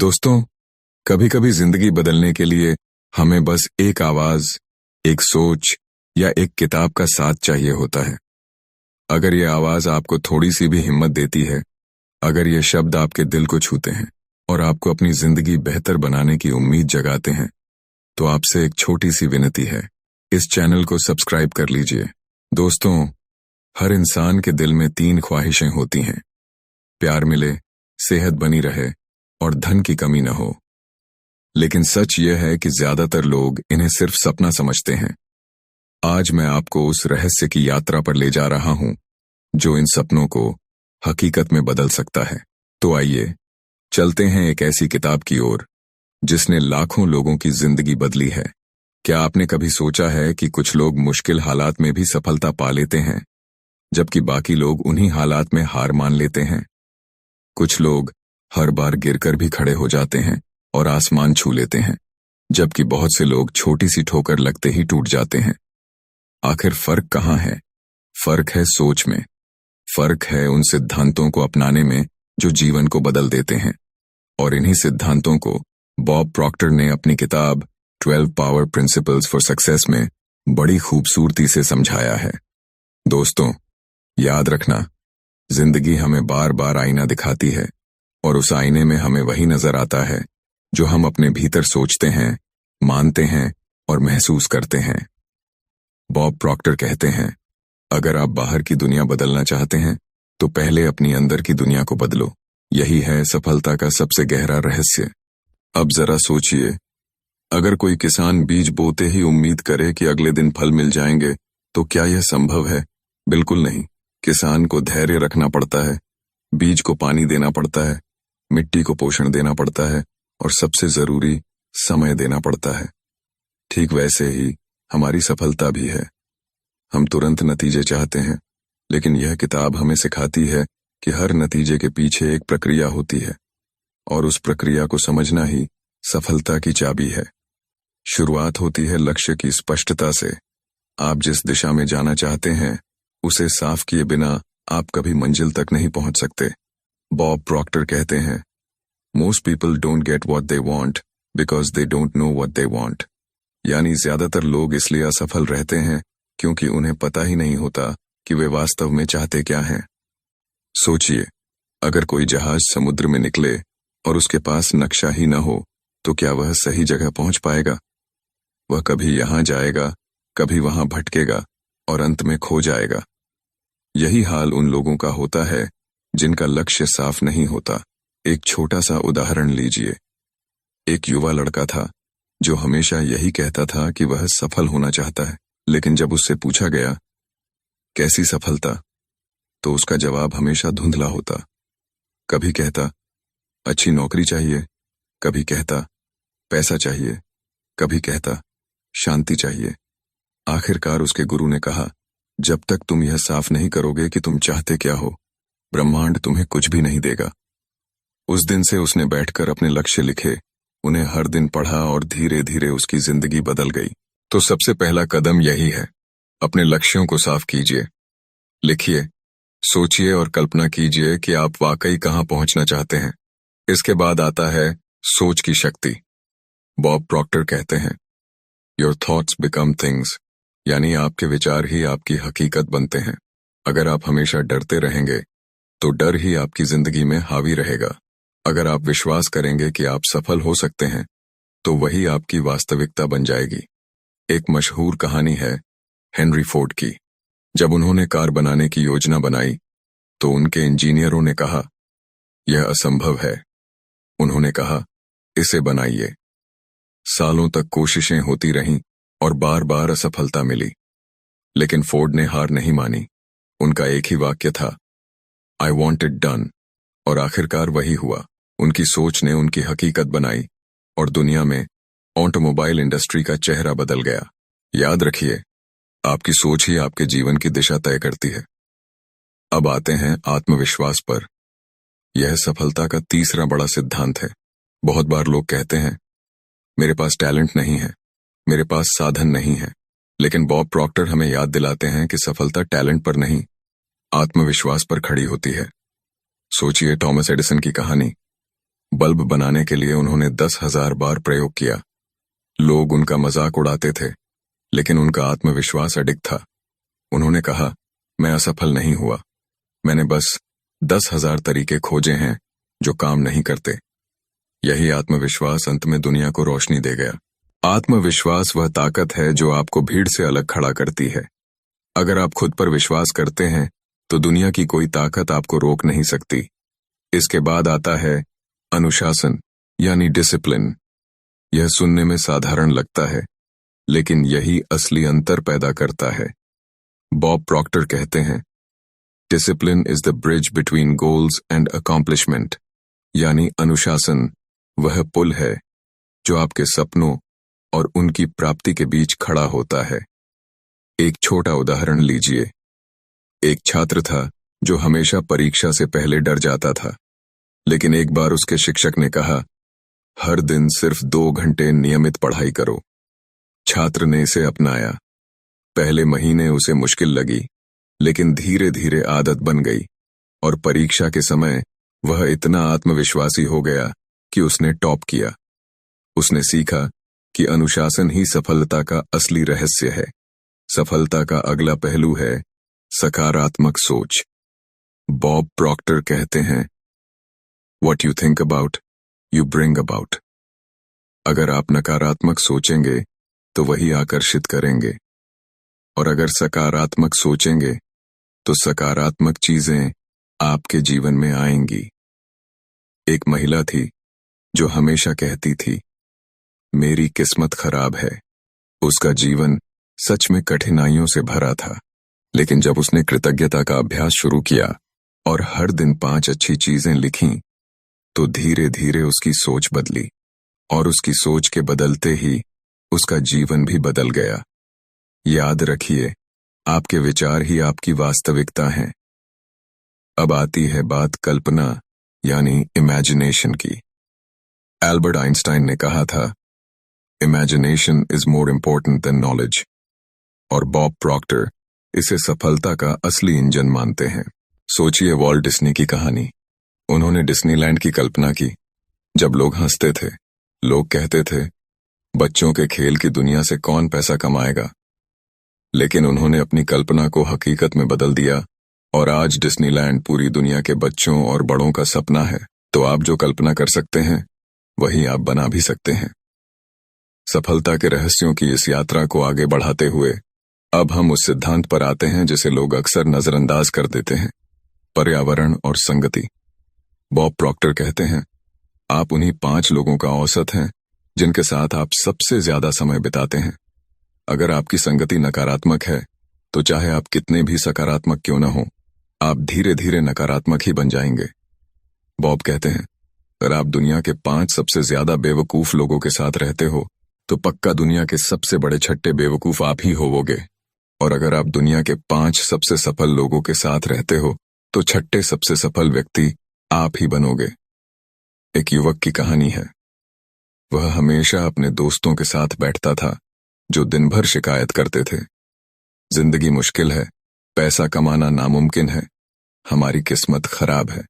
दोस्तों, कभी कभी जिंदगी बदलने के लिए हमें बस एक आवाज, एक सोच या एक किताब का साथ चाहिए होता है। अगर ये आवाज आपको थोड़ी सी भी हिम्मत देती है, अगर ये शब्द आपके दिल को छूते हैं और आपको अपनी जिंदगी बेहतर बनाने की उम्मीद जगाते हैं, तो आपसे एक छोटी सी विनती है, इस चैनल को सब्सक्राइब कर लीजिए। दोस्तों, हर इंसान के दिल में 3 ख्वाहिशें होती हैं। प्यार मिले, सेहत बनी रहे और धन की कमी न हो। लेकिन सच यह है कि ज्यादातर लोग इन्हें सिर्फ सपना समझते हैं। आज मैं आपको उस रहस्य की यात्रा पर ले जा रहा हूं जो इन सपनों को हकीकत में बदल सकता है। तो आइए चलते हैं एक ऐसी किताब की ओर जिसने लाखों लोगों की जिंदगी बदली है। क्या आपने कभी सोचा है कि कुछ लोग मुश्किल हालात में भी सफलता पा लेते हैं, जबकि बाकी लोग उन्हीं हालात में हार मान लेते हैं? कुछ लोग हर बार गिरकर भी खड़े हो जाते हैं और आसमान छू लेते हैं, जबकि बहुत से लोग छोटी सी ठोकर लगते ही टूट जाते हैं। आखिर फर्क कहाँ है? फर्क है सोच में। फर्क है उन सिद्धांतों को अपनाने में जो जीवन को बदल देते हैं। और इन्हीं सिद्धांतों को बॉब प्रॉक्टर ने अपनी किताब 12 पावर प्रिंसिपल्स फॉर सक्सेस में बड़ी खूबसूरती से समझाया है। दोस्तों, याद रखना, जिंदगी हमें बार बार आईना दिखाती है और उस आईने में हमें वही नजर आता है जो हम अपने भीतर सोचते हैं, मानते हैं और महसूस करते हैं। बॉब प्रॉक्टर कहते हैं, अगर आप बाहर की दुनिया बदलना चाहते हैं तो पहले अपनी अंदर की दुनिया को बदलो। यही है सफलता का सबसे गहरा रहस्य। अब जरा सोचिए, अगर कोई किसान बीज बोते ही उम्मीद करे कि अगले दिन फल मिल जाएंगे, तो क्या यह संभव है? बिल्कुल नहीं। किसान को धैर्य रखना पड़ता है, बीज को पानी देना पड़ता है, मिट्टी को पोषण देना पड़ता है और सबसे जरूरी समय देना पड़ता है। ठीक वैसे ही हमारी सफलता भी है। हम तुरंत नतीजे चाहते हैं, लेकिन यह किताब हमें सिखाती है कि हर नतीजे के पीछे एक प्रक्रिया होती है और उस प्रक्रिया को समझना ही सफलता की चाबी है। शुरुआत होती है लक्ष्य की स्पष्टता से। आप जिस दिशा में जाना चाहते हैं, उसे साफ किए बिना आप कभी मंजिल तक नहीं पहुंच सकते। बॉब प्रॉक्टर कहते हैं, most people don't get what they want because they don't know what they want. यानी ज्यादातर लोग इसलिए असफल रहते हैं क्योंकि उन्हें पता ही नहीं होता कि वे वास्तव में चाहते क्या हैं। सोचिए, अगर कोई जहाज समुद्र में निकले और उसके पास नक्शा ही न हो, तो क्या वह सही जगह पहुंच पाएगा? वह कभी यहां जाएगा, कभी वहां भटकेगा और अंत में खो जाएगा। यही हाल उन लोगों का होता है जिनका लक्ष्य साफ नहीं होता। एक छोटा सा उदाहरण लीजिए। एक युवा लड़का था जो हमेशा यही कहता था कि वह सफल होना चाहता है, लेकिन जब उससे पूछा गया कैसी सफलता, तो उसका जवाब हमेशा धुंधला होता। कभी कहता अच्छी नौकरी चाहिए, कभी कहता पैसा चाहिए, कभी कहता शांति चाहिए। आखिरकार उसके गुरु ने कहा, जब तक तुम यह साफ नहीं करोगे कि तुम चाहते क्या हो, ब्रह्मांड तुम्हें कुछ भी नहीं देगा। उस दिन से उसने बैठकर अपने लक्ष्य लिखे, उन्हें हर दिन पढ़ा और धीरे धीरे उसकी जिंदगी बदल गई। तो सबसे पहला कदम यही है, अपने लक्ष्यों को साफ कीजिए। लिखिए, सोचिए और कल्पना कीजिए कि आप वाकई कहां पहुंचना चाहते हैं। इसके बाद आता है सोच की शक्ति। बॉब प्रॉक्टर कहते हैं, योर थॉट्स बिकम थिंग्स, यानी आपके विचार ही आपकी हकीकत बनते हैं। अगर आप हमेशा डरते रहेंगे तो डर ही आपकी जिंदगी में हावी रहेगा। अगर आप विश्वास करेंगे कि आप सफल हो सकते हैं, तो वही आपकी वास्तविकता बन जाएगी। एक मशहूर कहानी है हेनरी फोर्ड की। जब उन्होंने कार बनाने की योजना बनाई तो उनके इंजीनियरों ने कहा, यह असंभव है। उन्होंने कहा, इसे बनाइए। सालों तक कोशिशें होती रहीं और बार बार असफलता मिली, लेकिन फोर्ड ने हार नहीं मानी। उनका एक ही वाक्य था, आई वॉन्ट इट डन। और आखिरकार वही हुआ। उनकी सोच ने उनकी हकीकत बनाई और दुनिया में ऑटोमोबाइल इंडस्ट्री का चेहरा बदल गया। याद रखिए, आपकी सोच ही आपके जीवन की दिशा तय करती है। अब आते हैं आत्मविश्वास पर। यह सफलता का तीसरा बड़ा सिद्धांत है। बहुत बार लोग कहते हैं, मेरे पास टैलेंट नहीं है, मेरे पास साधन नहीं है। लेकिन बॉब प्रॉक्टर हमें याद दिलाते हैं कि सफलता टैलेंट पर नहीं, आत्मविश्वास पर खड़ी होती है। सोचिए टॉमस एडिसन की कहानी। बल्ब बनाने के लिए उन्होंने 10,000 बार प्रयोग किया। लोग उनका मजाक उड़ाते थे, लेकिन उनका आत्मविश्वास अडिग था। उन्होंने कहा, मैं असफल नहीं हुआ, मैंने बस 10,000 तरीके खोजे हैं जो काम नहीं करते। यही आत्मविश्वास अंत में दुनिया को रोशनी दे गया। आत्मविश्वास वह ताकत है जो आपको भीड़ से अलग खड़ा करती है। अगर आप खुद पर विश्वास करते हैं तो दुनिया की कोई ताकत आपको रोक नहीं सकती। इसके बाद आता है अनुशासन यानी डिसिप्लिन। यह सुनने में साधारण लगता है, लेकिन यही असली अंतर पैदा करता है। बॉब प्रॉक्टर कहते हैं, discipline is the bridge between goals and accomplishment, यानी अनुशासन वह पुल है जो आपके सपनों और उनकी प्राप्ति के बीच खड़ा होता है। एक छोटा उदाहरण लीजिए। एक छात्र था जो हमेशा परीक्षा से पहले डर जाता था, लेकिन एक बार उसके शिक्षक ने कहा, हर दिन सिर्फ 2 घंटे नियमित पढ़ाई करो। छात्र ने इसे अपनाया। पहले महीने उसे मुश्किल लगी, लेकिन धीरे धीरे आदत बन गई और परीक्षा के समय वह इतना आत्मविश्वासी हो गया कि उसने टॉप किया। उसने सीखा कि अनुशासन ही सफलता का असली रहस्य है। सफलता का अगला पहलू है सकारात्मक सोच। बॉब प्रॉक्टर कहते हैं, What you think about, you bring about। अगर आप नकारात्मक सोचेंगे तो वही आकर्षित करेंगे, और अगर सकारात्मक सोचेंगे तो सकारात्मक चीजें आपके जीवन में आएंगी। एक महिला थी जो हमेशा कहती थी, मेरी किस्मत खराब है। उसका जीवन सच में कठिनाइयों से भरा था, लेकिन जब उसने कृतज्ञता का अभ्यास शुरू किया और हर दिन 5 अच्छी चीजें लिखीं, तो धीरे धीरे उसकी सोच बदली, और उसकी सोच के बदलते ही उसका जीवन भी बदल गया। याद रखिए, आपके विचार ही आपकी वास्तविकता हैं। अब आती है बात कल्पना यानी इमेजिनेशन की। एल्बर्ट आइंस्टाइन ने कहा था, imagination is more important then knowledge, और बॉब प्रॉक्टर इसे सफलता का असली इंजन मानते हैं। सोचिए वॉल्ट डिज्नी की कहानी। उन्होंने डिज्नीलैंड की कल्पना की। जब लोग हंसते थे, लोग कहते थे, बच्चों के खेल की दुनिया से कौन पैसा कमाएगा। लेकिन उन्होंने अपनी कल्पना को हकीकत में बदल दिया, और आज डिज्नीलैंड पूरी दुनिया के बच्चों और बड़ों का सपना है। तो आप जो कल्पना कर सकते हैं, वही आप बना भी सकते हैं। सफलता के रहस्यों की इस यात्रा को आगे बढ़ाते हुए अब हम उस सिद्धांत पर आते हैं जिसे लोग अक्सर नजरअंदाज कर देते हैं, पर्यावरण और संगति। बॉब प्रॉक्टर कहते हैं, आप उन्हीं 5 लोगों का औसत हैं जिनके साथ आप सबसे ज्यादा समय बिताते हैं। अगर आपकी संगति नकारात्मक है, तो चाहे आप कितने भी सकारात्मक क्यों न हो, आप धीरे धीरे नकारात्मक ही बन जाएंगे। बॉब कहते हैं, अगर आप दुनिया के 5 सबसे ज्यादा बेवकूफ लोगों के साथ रहते हो, तो पक्का दुनिया के सबसे बड़े छठे बेवकूफ आप ही होवोगे। और अगर आप दुनिया के 5 सबसे सफल लोगों के साथ रहते हो, तो छठे सबसे सफल व्यक्ति आप ही बनोगे। एक युवक की कहानी है। वह हमेशा अपने दोस्तों के साथ बैठता था जो दिन भर शिकायत करते थे, जिंदगी मुश्किल है, पैसा कमाना नामुमकिन है, हमारी किस्मत खराब है।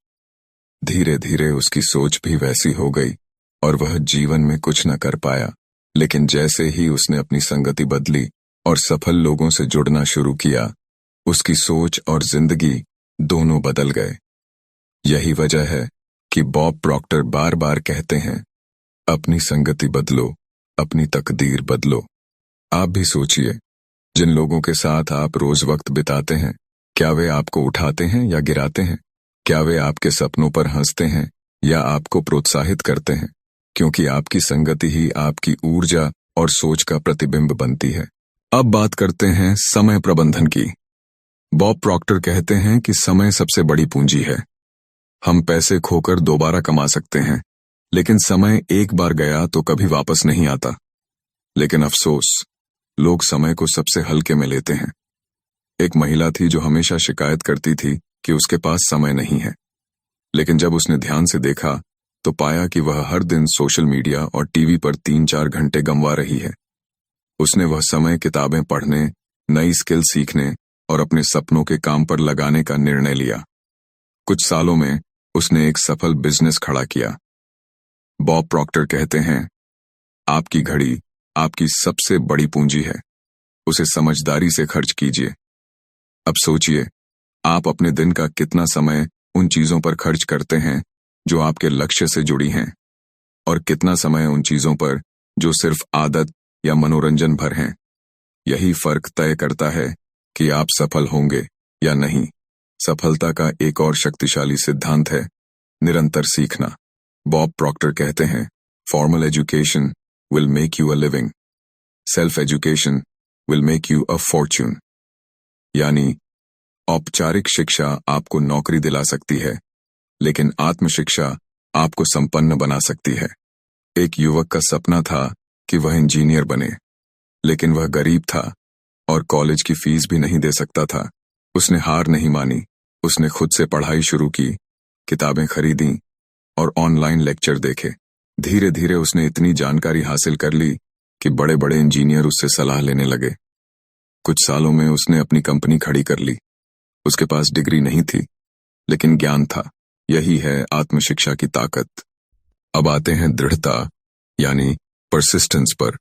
धीरे धीरे उसकी सोच भी वैसी हो गई और वह जीवन में कुछ न कर पाया। लेकिन जैसे ही उसने अपनी संगति बदली और सफल लोगों से जुड़ना शुरू किया, उसकी सोच और जिंदगी दोनों बदल गए। यही वजह है कि बॉब प्रॉक्टर बार बार कहते हैं, अपनी संगति बदलो, अपनी तकदीर बदलो। आप भी सोचिए, जिन लोगों के साथ आप रोज वक्त बिताते हैं, क्या वे आपको उठाते हैं या गिराते हैं? क्या वे आपके सपनों पर हंसते हैं या आपको प्रोत्साहित करते हैं? क्योंकि आपकी संगति ही आपकी ऊर्जा और सोच का प्रतिबिंब बनती है। अब बात करते हैं समय प्रबंधन की। बॉब प्रॉक्टर कहते हैं कि समय सबसे बड़ी पूंजी है। हम पैसे खोकर दोबारा कमा सकते हैं, लेकिन समय एक बार गया तो कभी वापस नहीं आता। लेकिन अफसोस, लोग समय को सबसे हल्के में लेते हैं। एक महिला थी जो हमेशा शिकायत करती थी कि उसके पास समय नहीं है, लेकिन जब उसने ध्यान से देखा तो पाया कि वह हर दिन सोशल मीडिया और टीवी पर 3-4 घंटे गंवा रही है। उसने वह समय किताबें पढ़ने, नई स्किल सीखने और अपने सपनों के काम पर लगाने का निर्णय लिया। कुछ सालों में उसने एक सफल बिजनेस खड़ा किया। बॉब प्रॉक्टर कहते हैं, आपकी घड़ी आपकी सबसे बड़ी पूंजी है, उसे समझदारी से खर्च कीजिए। अब सोचिए, आप अपने दिन का कितना समय उन चीजों पर खर्च करते हैं जो आपके लक्ष्य से जुड़ी हैं, और कितना समय उन चीजों पर जो सिर्फ आदत या मनोरंजन भर हैं। यही फर्क तय करता है कि आप सफल होंगे या नहीं। सफलता का एक और शक्तिशाली सिद्धांत है निरंतर सीखना। बॉब प्रॉक्टर कहते हैं, formal education will make you a living, self education will make you a Fortune. यानी औपचारिक शिक्षा आपको नौकरी दिला सकती है, लेकिन आत्मशिक्षा आपको संपन्न बना सकती है। एक युवक का सपना था कि वह इंजीनियर बने, लेकिन वह गरीब था और कॉलेज की फीस भी नहीं दे सकता था। उसने हार नहीं मानी, उसने खुद से पढ़ाई शुरू की, किताबें खरीदी और ऑनलाइन लेक्चर देखे। धीरे धीरे उसने इतनी जानकारी हासिल कर ली कि बड़े बड़े इंजीनियर उससे सलाह लेने लगे। कुछ सालों में उसने अपनी कंपनी खड़ी कर ली। उसके पास डिग्री नहीं थी, लेकिन ज्ञान था। यही है आत्मशिक्षा की ताकत। अब आते हैं दृढ़ता यानी परसिस्टेंस पर।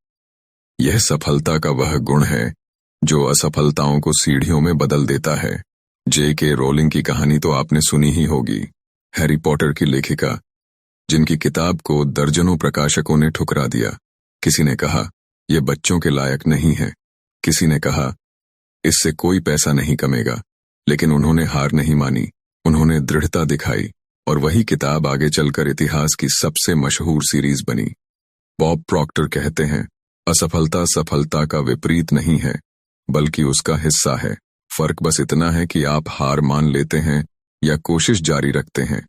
यह सफलता का वह गुण है जो असफलताओं को सीढ़ियों में बदल देता है। J.K. रोलिंग की कहानी तो आपने सुनी ही होगी। हैरी पॉटर की लेखिका, जिनकी किताब को दर्जनों प्रकाशकों ने ठुकरा दिया। किसी ने कहा, यह बच्चों के लायक नहीं है। किसी ने कहा, इससे कोई पैसा नहीं कमेगा। लेकिन उन्होंने हार नहीं मानी, उन्होंने दृढ़ता दिखाई, और वही किताब आगे चलकर इतिहास की सबसे मशहूर सीरीज बनी। बॉब प्रॉक्टर कहते हैं, असफलता सफलता का विपरीत नहीं है, बल्कि उसका हिस्सा है। फर्क बस इतना है कि आप हार मान लेते हैं या कोशिश जारी रखते हैं।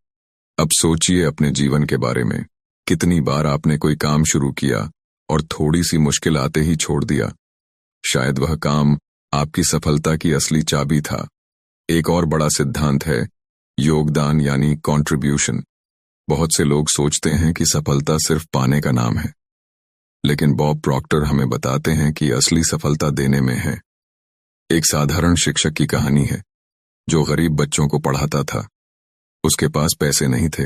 अब सोचिए अपने जीवन के बारे में। कितनी बार आपने कोई काम शुरू किया और थोड़ी सी मुश्किल आते ही छोड़ दिया। शायद वह काम आपकी सफलता की असली चाबी था। एक और बड़ा सिद्धांत है योगदान यानी कंट्रीब्यूशन। बहुत से लोग सोचते हैं कि सफलता सिर्फ पाने का नाम है, लेकिन बॉब प्रॉक्टर हमें बताते हैं कि असली सफलता देने में है। एक साधारण शिक्षक की कहानी है जो गरीब बच्चों को पढ़ाता था। उसके पास पैसे नहीं थे,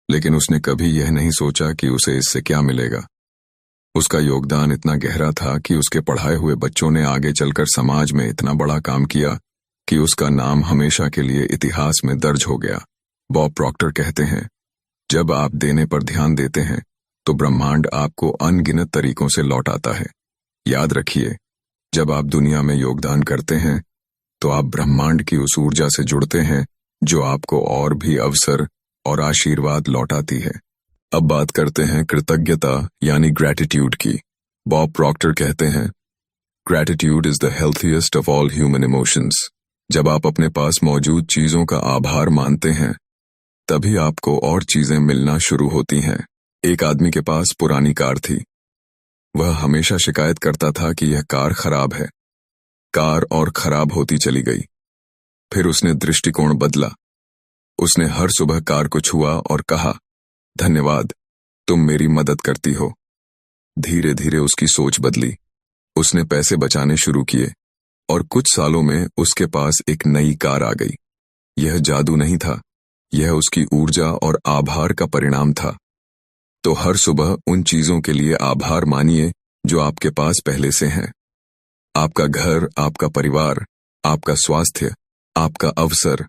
लेकिन उसने कभी यह नहीं सोचा कि उसे इससे क्या मिलेगा। उसका योगदान इतना गहरा था कि उसके पढ़ाए हुए बच्चों ने आगे चलकर समाज में इतना बड़ा काम किया कि उसका नाम हमेशा के लिए इतिहास में दर्ज हो गया। बॉब प्रॉक्टर कहते हैं, जब आप देने पर ध्यान देते हैं तो ब्रह्मांड आपको अनगिनत तरीकों से लौटाता है। याद रखिए, जब आप दुनिया में योगदान करते हैं तो आप ब्रह्मांड की उस ऊर्जा से जुड़ते हैं जो आपको और भी अवसर और आशीर्वाद लौटाती है। अब बात करते हैं कृतज्ञता यानी ग्रैटिट्यूड की। बॉब प्रॉक्टर कहते हैं, gratitude is the healthiest of all human emotions. जब आप अपने पास मौजूद चीजों का आभार मानते हैं, तभी आपको और चीजें मिलना शुरू होती हैं। एक आदमी के पास पुरानी कार थी। वह हमेशा शिकायत करता था कि यह कार खराब है। कार और खराब होती चली गई। फिर उसने दृष्टिकोण बदला। उसने हर सुबह कार को छुआ और कहा, धन्यवाद, तुम मेरी मदद करती हो। धीरे धीरे उसकी सोच बदली। उसने पैसे बचाने शुरू किए और कुछ सालों में उसके पास एक नई कार आ गई। यह जादू नहीं था, यह उसकी ऊर्जा और आभार का परिणाम था। तो हर सुबह उन चीजों के लिए आभार मानिए जो आपके पास पहले से हैं। आपका घर, आपका परिवार, आपका स्वास्थ्य, आपका अवसर,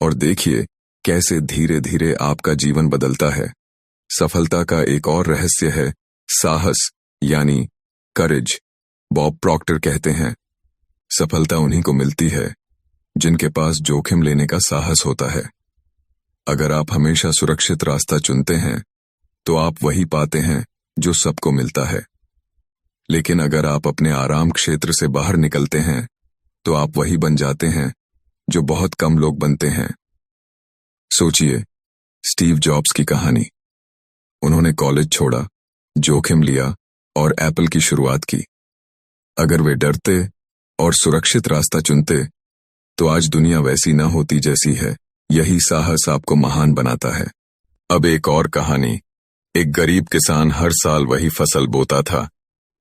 और देखिए कैसे धीरे धीरे आपका जीवन बदलता है। सफलता का एक और रहस्य है साहस यानी करेज। बॉब प्रॉक्टर कहते हैं, सफलता उन्हीं को मिलती है जिनके पास जोखिम लेने का साहस होता है। अगर आप हमेशा सुरक्षित रास्ता चुनते हैं तो आप वही पाते हैं जो सबको मिलता है। लेकिन अगर आप अपने आराम क्षेत्र से बाहर निकलते हैं तो आप वही बन जाते हैं जो बहुत कम लोग बनते हैं। सोचिए स्टीव जॉब्स की कहानी। उन्होंने कॉलेज छोड़ा, जोखिम लिया और एप्पल की शुरुआत की। अगर वे डरते और सुरक्षित रास्ता चुनते तो आज दुनिया वैसी न होती जैसी है। यही साहस आपको महान बनाता है। अब एक और कहानी। एक गरीब किसान हर साल वही फसल बोता था।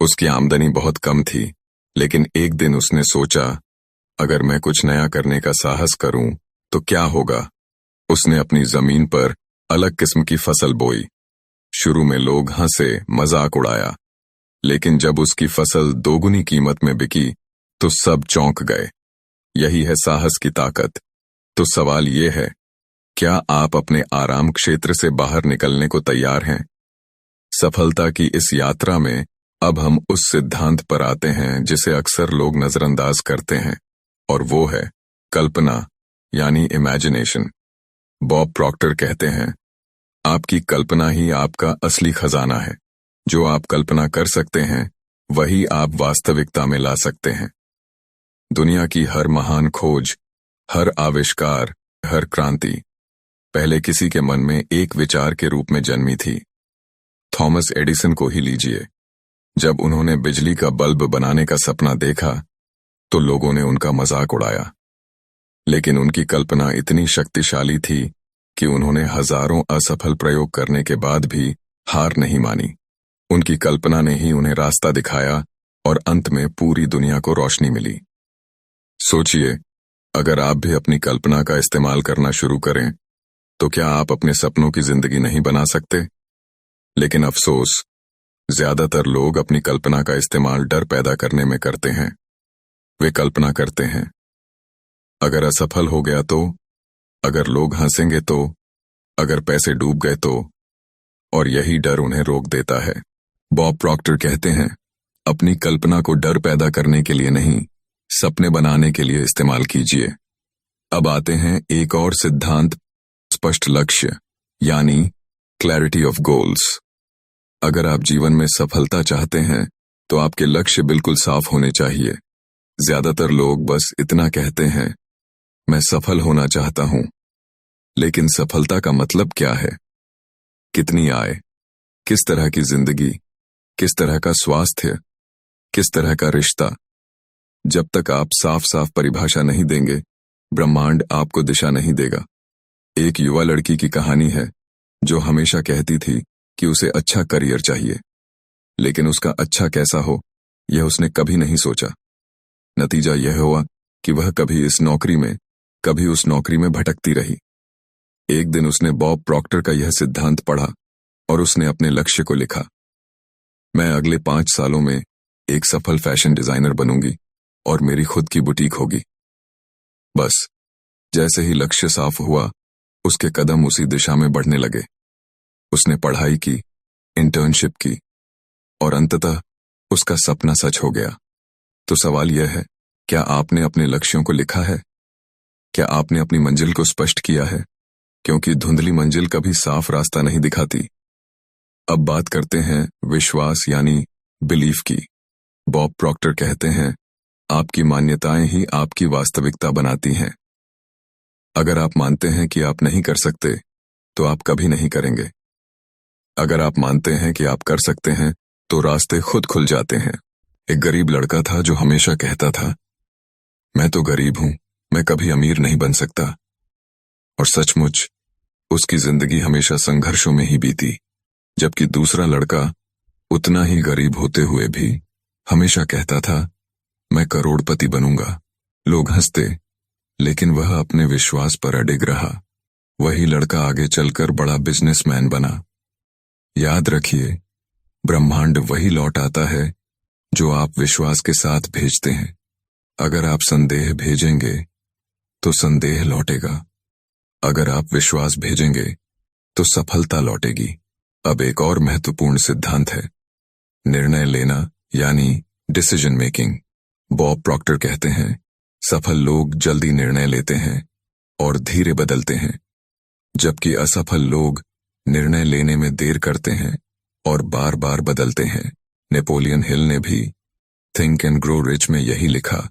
उसकी आमदनी बहुत कम थी, लेकिन एक दिन उसने सोचा, अगर मैं कुछ नया करने का साहस करूं तो क्या होगा। उसने अपनी जमीन पर अलग किस्म की फसल बोई। शुरू में लोग हंसे, मजाक उड़ाया, लेकिन जब उसकी फसल दोगुनी कीमत में बिकी तो सब चौंक गए। यही है साहस की ताकत। तो सवाल ये है, क्या आप अपने आराम क्षेत्र से बाहर निकलने को तैयार हैं? सफलता की इस यात्रा में अब हम उस सिद्धांत पर आते हैं जिसे अक्सर लोग नजरअंदाज करते हैं, और वो है कल्पना, यानी इमेजिनेशन। बॉब प्रॉक्टर कहते हैं, आपकी कल्पना ही आपका असली खजाना है। जो आप कल्पना कर सकते हैं वही आप वास्तविकता में ला सकते हैं। दुनिया की हर महान खोज, हर आविष्कार, हर क्रांति पहले किसी के मन में एक विचार के रूप में जन्मी थी। थॉमस एडिसन को ही लीजिए। जब उन्होंने बिजली का बल्ब बनाने का सपना देखा तो लोगों ने उनका मजाक उड़ाया, लेकिन उनकी कल्पना इतनी शक्तिशाली थी कि उन्होंने हजारों असफल प्रयोग करने के बाद भी हार नहीं मानी। उनकी कल्पना ने ही उन्हें रास्ता दिखाया और अंत में पूरी दुनिया को रोशनी मिली। सोचिए, अगर आप भी अपनी कल्पना का इस्तेमाल करना शुरू करें तो क्या आप अपने सपनों की जिंदगी नहीं बना सकते? लेकिन अफसोस, ज्यादातर लोग अपनी कल्पना का इस्तेमाल डर पैदा करने में करते हैं। वे कल्पना करते हैं, अगर असफल हो गया तो, अगर लोग हंसेंगे तो, अगर पैसे डूब गए तो, और यही डर उन्हें रोक देता है। बॉब प्रॉक्टर कहते हैं, अपनी कल्पना को डर पैदा करने के लिए नहीं, सपने बनाने के लिए इस्तेमाल कीजिए। अब आते हैं एक और सिद्धांत, स्पष्ट लक्ष्य, यानी क्लैरिटी ऑफ गोल्स। अगर आप जीवन में सफलता चाहते हैं तो आपके लक्ष्य बिल्कुल साफ होने चाहिए। ज्यादातर लोग बस इतना कहते हैं, मैं सफल होना चाहता हूं, लेकिन सफलता का मतलब क्या है? कितनी आय, किस तरह की जिंदगी, किस तरह का स्वास्थ्य, किस तरह का रिश्ता? जब तक आप साफ साफ परिभाषा नहीं देंगे, ब्रह्मांड आपको दिशा नहीं देगा। एक युवा लड़की की कहानी है जो हमेशा कहती थी कि उसे अच्छा करियर चाहिए, लेकिन उसका अच्छा कैसा हो यह उसने कभी नहीं सोचा। नतीजा यह हुआ कि वह कभी इस नौकरी में, कभी उस नौकरी में भटकती रही। एक दिन उसने बॉब प्रॉक्टर का यह सिद्धांत पढ़ा और उसने अपने लक्ष्य को लिखा, मैं अगले 5 सालों में एक सफल फैशन डिजाइनर बनूंगी और मेरी खुद की बुटीक होगी। बस जैसे ही लक्ष्य साफ हुआ, उसके कदम उसी दिशा में बढ़ने लगे। उसने पढ़ाई की, इंटर्नशिप की, और अंततः उसका सपना सच हो गया। तो सवाल यह है, क्या आपने अपने लक्ष्यों को लिखा है? क्या आपने अपनी मंजिल को स्पष्ट किया है? क्योंकि धुंधली मंजिल कभी साफ रास्ता नहीं दिखाती। अब बात करते हैं विश्वास यानी बिलीफ की। बॉब प्रॉक्टर कहते हैं, आपकी मान्यताएं ही आपकी वास्तविकता बनाती हैं। अगर आप मानते हैं कि आप नहीं कर सकते तो आप कभी नहीं करेंगे। अगर आप मानते हैं कि आप कर सकते हैं तो रास्ते खुद खुल जाते हैं। एक गरीब लड़का था जो हमेशा कहता था, मैं तो गरीब हूं, मैं कभी अमीर नहीं बन सकता। और सचमुच उसकी जिंदगी हमेशा संघर्षों में ही बीती। जबकि दूसरा लड़का उतना ही गरीब होते हुए भी हमेशा कहता था, मैं करोड़पति बनूंगा। लोग हंसते, लेकिन वह अपने विश्वास पर अडिग रहा। वही लड़का आगे चलकर बड़ा बिजनेसमैन बना। याद रखिए, ब्रह्मांड वही लौट आता है जो आप विश्वास के साथ भेजते हैं। अगर आप संदेह भेजेंगे तो संदेह लौटेगा। अगर आप विश्वास भेजेंगे तो सफलता लौटेगी। अब एक और महत्वपूर्ण सिद्धांत है, निर्णय लेना यानी डिसीजन मेकिंग। बॉब प्रॉक्टर कहते हैं, सफल लोग जल्दी निर्णय लेते हैं और धीरे बदलते हैं, जबकि असफल लोग निर्णय लेने में देर करते हैं और बार बार बदलते हैं। नेपोलियन हिल ने भी थिंक एंड ग्रो रिच में यही लिखा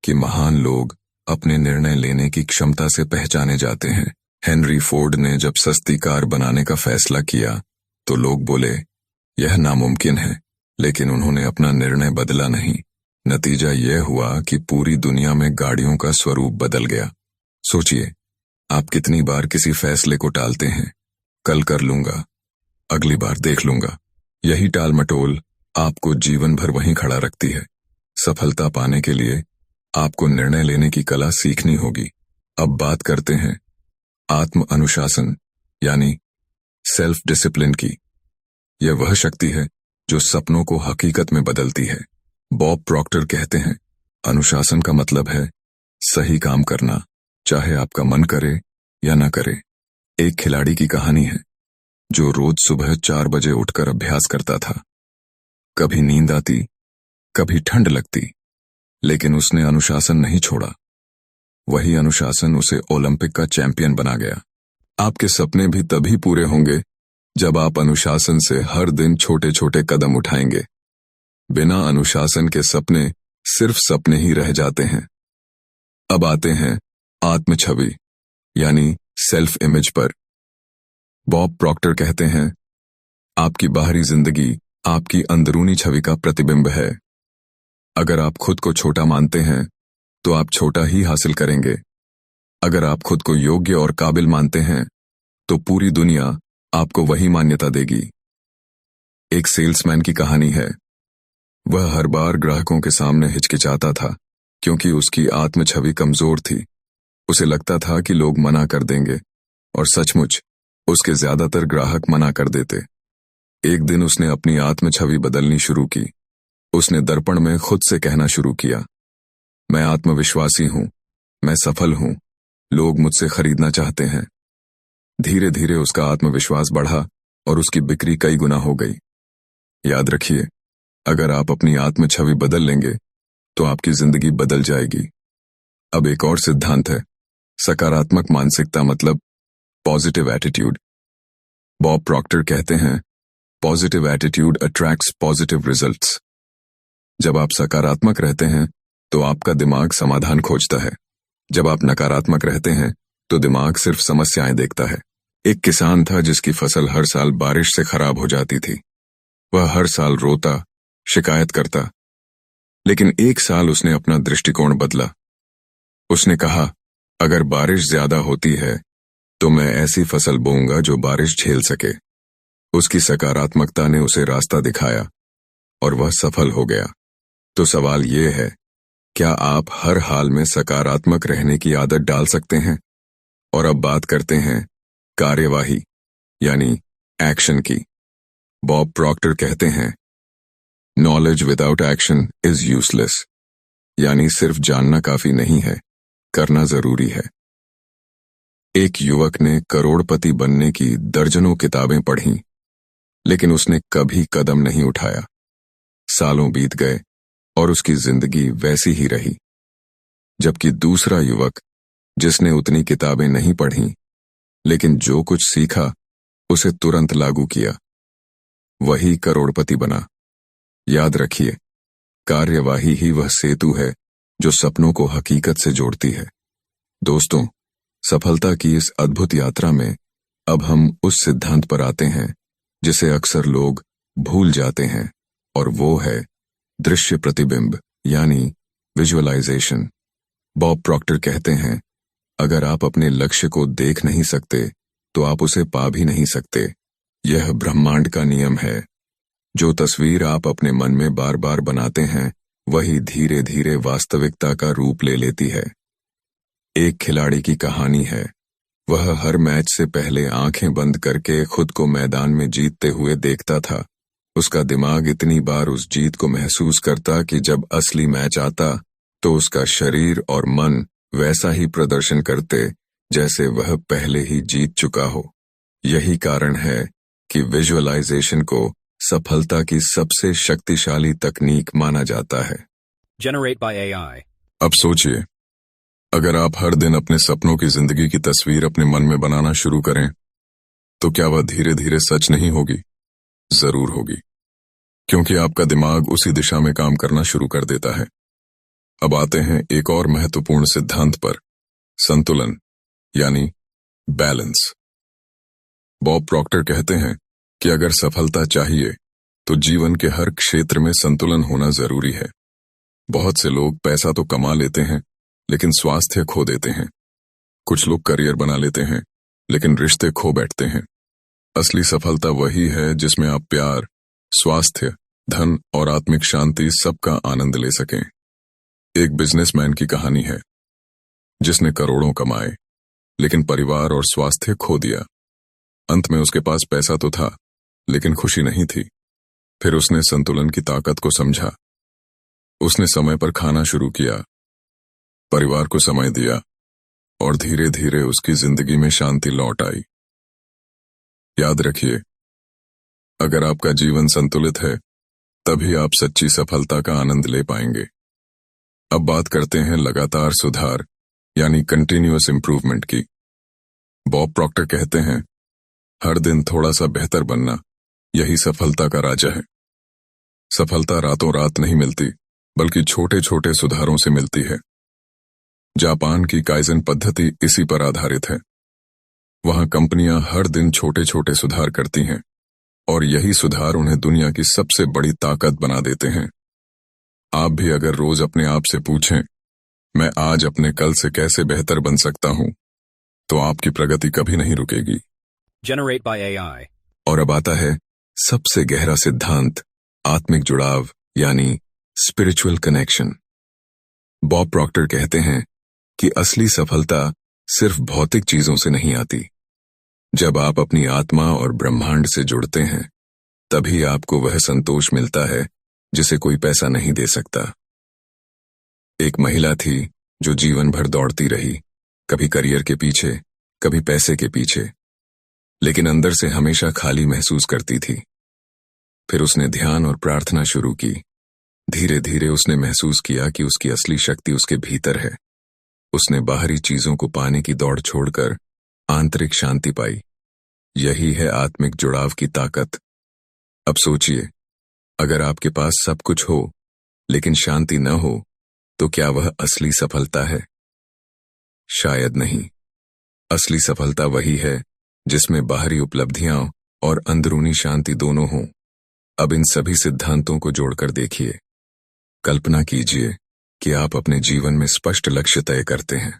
कि महान लोग अपने निर्णय लेने की क्षमता से पहचाने जाते हैं। हेनरी फोर्ड ने जब सस्ती कार बनाने का फैसला किया तो लोग बोले, यह नामुमकिन है, लेकिन उन्होंने अपना निर्णय बदला नहीं। नतीजा यह हुआ कि पूरी दुनिया में गाड़ियों का स्वरूप बदल गया। सोचिए, आप कितनी बार किसी फैसले को टालते हैं, कल कर लूंगा, अगली बार देख लूंगा। यही टाल मटोल आपको जीवन भर वहीं खड़ा रखती है। सफलता पाने के लिए आपको निर्णय लेने की कला सीखनी होगी। अब बात करते हैं आत्म अनुशासन यानी सेल्फ डिसिप्लिन की। यह वह शक्ति है जो सपनों को हकीकत में बदलती है। बॉब प्रॉक्टर कहते हैं, अनुशासन का मतलब है सही काम करना, चाहे आपका मन करे या न करे। एक खिलाड़ी की कहानी है जो रोज सुबह 4 बजे उठकर अभ्यास करता था। कभी नींद आती, कभी ठंड लगती, लेकिन उसने अनुशासन नहीं छोड़ा। वही अनुशासन उसे ओलंपिक का चैंपियन बना गया। आपके सपने भी तभी पूरे होंगे जब आप अनुशासन से हर दिन छोटे छोटे कदम उठाएंगे। बिना अनुशासन के सपने सिर्फ सपने ही रह जाते हैं। अब आते हैं आत्म छवि यानी सेल्फ इमेज पर। बॉब प्रॉक्टर कहते हैं, आपकी बाहरी जिंदगी आपकी अंदरूनी छवि का प्रतिबिंब है। अगर आप खुद को छोटा मानते हैं तो आप छोटा ही हासिल करेंगे। अगर आप खुद को योग्य और काबिल मानते हैं तो पूरी दुनिया आपको वही मान्यता देगी। एक सेल्समैन की कहानी है। वह हर बार ग्राहकों के सामने हिचकिचाता था क्योंकि उसकी आत्म छवि कमजोर थी। उसे लगता था कि लोग मना कर देंगे, और सचमुच उसके ज्यादातर ग्राहक मना कर देते। एक दिन उसने अपनी आत्म छवि बदलनी शुरू की। उसने दर्पण में खुद से कहना शुरू किया, मैं आत्मविश्वासी हूं, मैं सफल हूं, लोग मुझसे खरीदना चाहते हैं। धीरे धीरे उसका आत्मविश्वास बढ़ा और उसकी बिक्री कई गुना हो गई। याद रखिए, अगर आप अपनी आत्म छवि बदल लेंगे तो आपकी जिंदगी बदल जाएगी। अब एक और सिद्धांत है, सकारात्मक मानसिकता मतलब पॉजिटिव एटीट्यूड। बॉब प्रॉक्टर कहते हैं, positive attitude attracts positive results. जब आप सकारात्मक रहते हैं तो आपका दिमाग समाधान खोजता है। जब आप नकारात्मक रहते हैं तो दिमाग सिर्फ समस्याएं देखता है। एक किसान था जिसकी फसल हर साल बारिश से खराब हो जाती थी। वह हर साल रोता, शिकायत करता, लेकिन एक साल उसने अपना दृष्टिकोण बदला। उसने कहा, अगर बारिश ज्यादा होती है तो मैं ऐसी फसल बोऊंगा जो बारिश झेल सके। उसकी सकारात्मकता ने उसे रास्ता दिखाया और वह सफल हो गया। तो सवाल यह है, क्या आप हर हाल में सकारात्मक रहने की आदत डाल सकते हैं? और अब बात करते हैं कार्यवाही यानी एक्शन की। बॉब प्रॉक्टर कहते हैं, knowledge without action is useless, यानी सिर्फ जानना काफी नहीं है, करना जरूरी है। एक युवक ने करोड़पति बनने की दर्जनों किताबें पढ़ीं, लेकिन उसने कभी कदम नहीं उठाया। सालों बीत गए और उसकी जिंदगी वैसी ही रही। जबकि दूसरा युवक, जिसने उतनी किताबें नहीं पढ़ीं, लेकिन जो कुछ सीखा उसे तुरंत लागू किया, वही करोड़पति बना। याद रखिए, कार्यवाही ही वह सेतु है जो सपनों को हकीकत से जोड़ती है। दोस्तों, सफलता की इस अद्भुत यात्रा में अब हम उस सिद्धांत पर आते हैं जिसे अक्सर लोग भूल जाते हैं, और वो है दृश्य प्रतिबिंब यानी विजुअलाइजेशन। बॉब प्रॉक्टर कहते हैं, अगर आप अपने लक्ष्य को देख नहीं सकते तो आप उसे पा भी नहीं सकते। यह ब्रह्मांड का नियम है। जो तस्वीर आप अपने मन में बार बार बनाते हैं वही धीरे धीरे वास्तविकता का रूप ले लेती है। एक खिलाड़ी की कहानी है। वह हर मैच से पहले आंखें बंद करके खुद को मैदान में जीतते हुए देखता था। उसका दिमाग इतनी बार उस जीत को महसूस करता कि जब असली मैच आता तो उसका शरीर और मन वैसा ही प्रदर्शन करते जैसे वह पहले ही जीत चुका हो। यही कारण है कि विजुअलाइजेशन को सफलता की सबसे शक्तिशाली तकनीक माना जाता है। Generate by AI. अब सोचिए, अगर आप हर दिन अपने सपनों की जिंदगी की तस्वीर अपने मन में बनाना शुरू करें तो क्या वह धीरे धीरे सच नहीं होगी? जरूर होगी, क्योंकि आपका दिमाग उसी दिशा में काम करना शुरू कर देता है। अब आते हैं एक और महत्वपूर्ण सिद्धांत पर, संतुलन यानी बैलेंस। बॉब प्रॉक्टर कहते हैं कि अगर सफलता चाहिए तो जीवन के हर क्षेत्र में संतुलन होना जरूरी है। बहुत से लोग पैसा तो कमा लेते हैं लेकिन स्वास्थ्य खो देते हैं। कुछ लोग करियर बना लेते हैं लेकिन रिश्ते खो बैठते हैं। असली सफलता वही है जिसमें आप प्यार, स्वास्थ्य, धन और आत्मिक शांति सबका आनंद ले सकें। एक बिजनेसमैन की कहानी है जिसने करोड़ों कमाए लेकिन परिवार और स्वास्थ्य खो दिया। अंत में उसके पास पैसा तो था लेकिन खुशी नहीं थी। फिर उसने संतुलन की ताकत को समझा। उसने समय पर खाना शुरू किया, परिवार को समय दिया और धीरे धीरे उसकी जिंदगी में शांति लौट आई। याद रखिए, अगर आपका जीवन संतुलित है तभी आप सच्ची सफलता का आनंद ले पाएंगे। अब बात करते हैं लगातार सुधार यानी कंटिन्यूअस इंप्रूवमेंट की। बॉब प्रॉक्टर कहते हैं, हर दिन थोड़ा सा बेहतर बनना यही सफलता का राजा है। सफलता रातों रात नहीं मिलती, बल्कि छोटे छोटे सुधारों से मिलती है। जापान की काइजन पद्धति इसी पर आधारित है। वहां कंपनियां हर दिन छोटे छोटे सुधार करती हैं और यही सुधार उन्हें दुनिया की सबसे बड़ी ताकत बना देते हैं। आप भी अगर रोज अपने आप से पूछें, मैं आज अपने कल से कैसे बेहतर बन सकता हूं, तो आपकी प्रगति कभी नहीं रुकेगी। Generate by AI. और अब आता है सबसे गहरा सिद्धांत, आत्मिक जुड़ाव यानी स्पिरिचुअल कनेक्शन। बॉब प्रॉक्टर कहते हैं कि असली सफलता सिर्फ भौतिक चीजों से नहीं आती। जब आप अपनी आत्मा और ब्रह्मांड से जुड़ते हैं, तभी आपको वह संतोष मिलता है जिसे कोई पैसा नहीं दे सकता। एक महिला थी जो जीवन भर दौड़ती रही, कभी करियर के पीछे, कभी पैसे के पीछे, लेकिन अंदर से हमेशा खाली महसूस करती थी। फिर उसने ध्यान और प्रार्थना शुरू की। धीरे धीरे उसने महसूस किया कि उसकी असली शक्ति उसके भीतर है। उसने बाहरी चीजों को पाने की दौड़ छोड़कर आंतरिक शांति पाई। यही है आत्मिक जुड़ाव की ताकत। अब सोचिए, अगर आपके पास सब कुछ हो लेकिन शांति न हो, तो क्या वह असली सफलता है? शायद नहीं। असली सफलता वही है जिसमें बाहरी उपलब्धियां और अंदरूनी शांति दोनों हों। अब इन सभी सिद्धांतों को जोड़कर देखिए। कल्पना कीजिए कि आप अपने जीवन में स्पष्ट लक्ष्य तय करते हैं।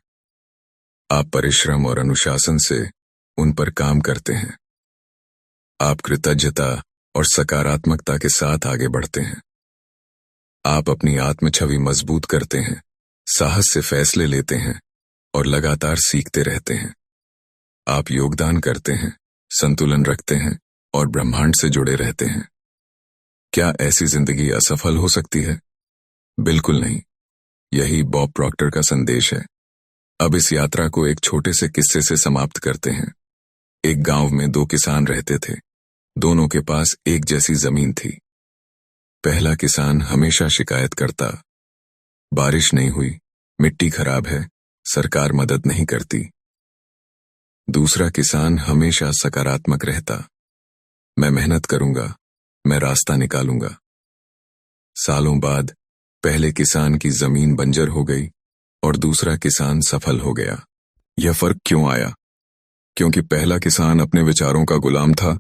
आप परिश्रम और अनुशासन से उन पर काम करते हैं। आप कृतज्ञता और सकारात्मकता के साथ आगे बढ़ते हैं। आप अपनी आत्म छवि मजबूत करते हैं, साहस से फैसले लेते हैं और लगातार सीखते रहते हैं। आप योगदान करते हैं, संतुलन रखते हैं और ब्रह्मांड से जुड़े रहते हैं। क्या ऐसी जिंदगी असफल हो सकती है? बिल्कुल नहीं। यही बॉब प्रॉक्टर का संदेश है। अब इस यात्रा को एक छोटे से किस्से से समाप्त करते हैं। एक गांव में दो किसान रहते थे। दोनों के पास एक जैसी जमीन थी। पहला किसान हमेशा शिकायत करता, बारिश नहीं हुई, मिट्टी खराब है, सरकार मदद नहीं करती। दूसरा किसान हमेशा सकारात्मक रहता, मैं मेहनत करूंगा, मैं रास्ता निकालूंगा। सालों बाद पहले किसान की जमीन बंजर हो गई और दूसरा किसान सफल हो गया। यह फर्क क्यों आया? क्योंकि पहला किसान अपने विचारों का गुलाम था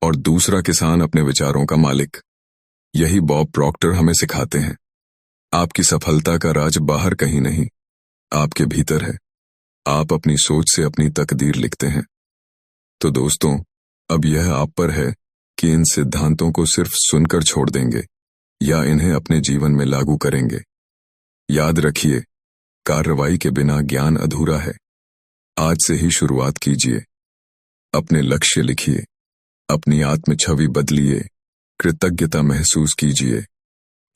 और दूसरा किसान अपने विचारों का मालिक। यही बॉब प्रॉक्टर हमें सिखाते हैं। आपकी सफलता का राज बाहर कहीं नहीं, आपके भीतर है। आप अपनी सोच से अपनी तकदीर लिखते हैं। तो दोस्तों, अब यह आप पर है कि इन सिद्धांतों को सिर्फ सुनकर छोड़ देंगे या इन्हें अपने जीवन में लागू करेंगे। याद रखिए, कार्रवाई के बिना ज्ञान अधूरा है। आज से ही शुरुआत कीजिए। अपने लक्ष्य लिखिए, अपनी आत्म छवि बदलिए, कृतज्ञता महसूस कीजिए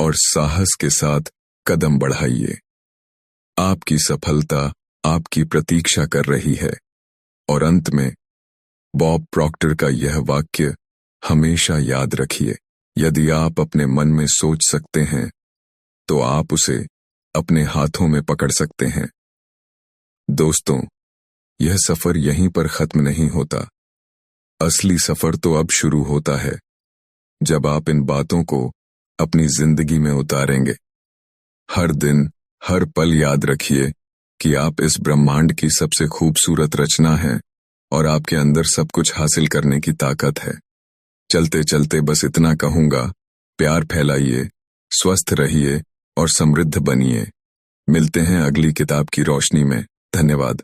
और साहस के साथ कदम बढ़ाइए। आपकी सफलता आपकी प्रतीक्षा कर रही है। और अंत में बॉब प्रॉक्टर का यह वाक्य हमेशा याद रखिए, यदि आप अपने मन में सोच सकते हैं तो आप उसे अपने हाथों में पकड़ सकते हैं। दोस्तों, यह सफर यहीं पर खत्म नहीं होता। असली सफर तो अब शुरू होता है, जब आप इन बातों को अपनी जिंदगी में उतारेंगे। हर दिन, हर पल याद रखिए कि आप इस ब्रह्मांड की सबसे खूबसूरत रचना हैं और आपके अंदर सब कुछ हासिल करने की ताकत है। चलते चलते बस इतना कहूंगा, प्यार फैलाइए, स्वस्थ रहिए और समृद्ध बनिए। मिलते हैं अगली किताब की रोशनी में। धन्यवाद।